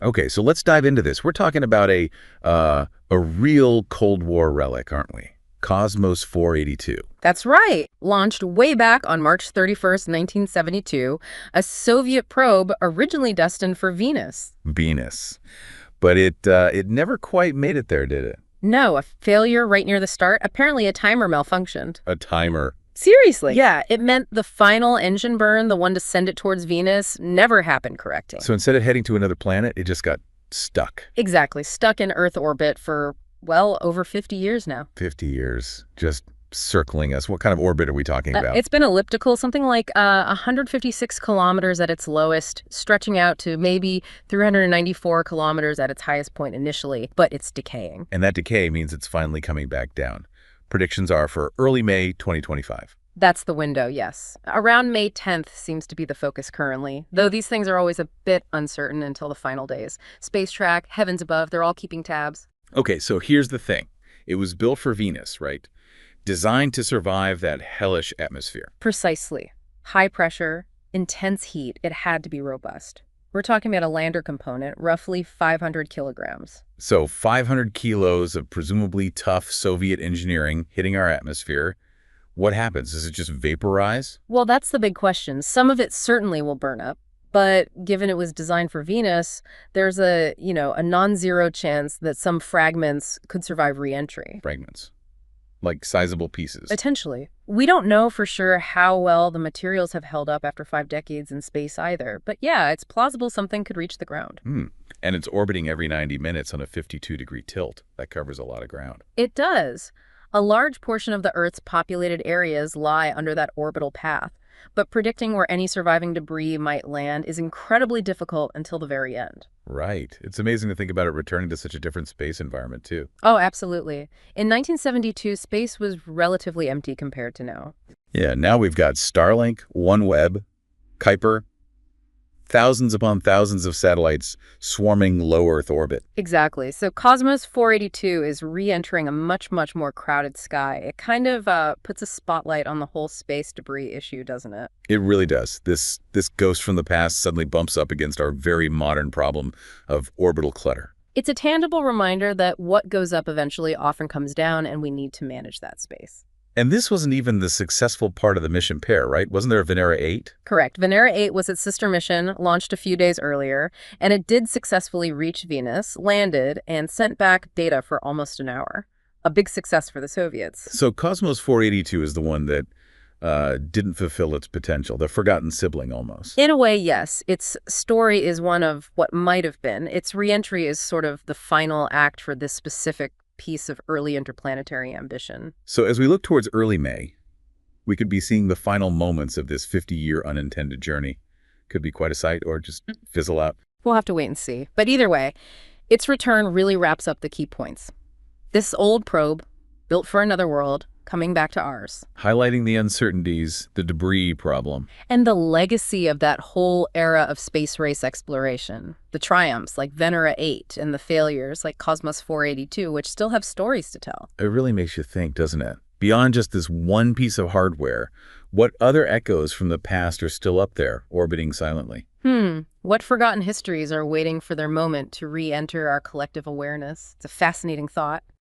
Okay, so let's dive into this. We're talking about a real Cold War relic, aren't we? Cosmos 482. That's right. Launched way back on March 31st, 1972, a Soviet probe originally destined for Venus. Venus. But it never quite made it there, did it? No, a failure right near the start. Apparently a timer malfunctioned. A timer. Seriously? Yeah, it meant the final engine burn, the one to send it towards Venus, never happened correctly. So instead of heading to another planet, it just got stuck. Exactly. Stuck in Earth orbit for, well, over 50 years now. 50 years, just circling us. What kind of orbit are we talking about? It's been elliptical, something like 156 kilometers at its lowest, stretching out to maybe 394 kilometers at its highest point initially, but it's decaying. And that decay means it's finally coming back down. Predictions are for early May 2025. That's the window, yes. Around May 10th seems to be the focus currently, though these things are always a bit uncertain until the final days. Space track, heavens above, they're all keeping tabs. Okay, so here's the thing. It was built for Venus, right? Designed to survive that hellish atmosphere. Precisely. High pressure, intense heat, it had to be robust. We're talking about a lander component, roughly 500 kilograms. So 500 kilos of presumably tough Soviet engineering hitting our atmosphere. What happens? Does it just vaporize? Well, that's the big question. Some of it certainly will burn up, but given it was designed for Venus, there's a non-zero chance that some fragments could survive re-entry. Fragments. Like sizable pieces. Potentially. We don't know for sure how well the materials have held up after 5 decades in space either. But yeah, it's plausible something could reach the ground. And it's orbiting every 90 minutes on a 52-degree tilt. That covers a lot of ground. It does. A large portion of the Earth's populated areas lie under that orbital path. But predicting where any surviving debris might land is incredibly difficult until the very end. Right. It's amazing to think about it returning to such a different space environment, too. Oh, absolutely. In 1972, space was relatively empty compared to now. Yeah, now we've got Starlink, OneWeb, Kuiper, thousands upon thousands of satellites swarming low Earth orbit. Exactly. So Cosmos 482 is re-entering a much, much more crowded sky. It kind of puts a spotlight on the whole space debris issue, doesn't it? It really does. This ghost from the past suddenly bumps up against our very modern problem of orbital clutter. It's a tangible reminder that what goes up eventually often comes down, and we need to manage that space. And this wasn't even the successful part of the mission pair, right? Wasn't there a Venera 8? Correct. Venera 8 was its sister mission, launched a few days earlier, and it did successfully reach Venus, landed, and sent back data for almost an hour. A big success for the Soviets. So Cosmos 482 is the one that didn't fulfill its potential, the forgotten sibling almost. In a way, yes. Its story is one of what might have been. Its reentry is sort of the final act for this specific piece of early interplanetary ambition. So as we look towards early May, we could be seeing the final moments of this 50-year unintended journey. Could be quite a sight or just fizzle out. We'll have to wait and see. But either way, its return really wraps up the key points. This old probe, built for another world, coming back to ours. Highlighting the uncertainties, the debris problem. And the legacy of that whole era of space race exploration. The triumphs like Venera 8 and the failures like Cosmos 482, which still have stories to tell. It really makes you think, doesn't it? Beyond just this one piece of hardware, what other echoes from the past are still up there, orbiting silently? What forgotten histories are waiting for their moment to re-enter our collective awareness? It's a fascinating thought.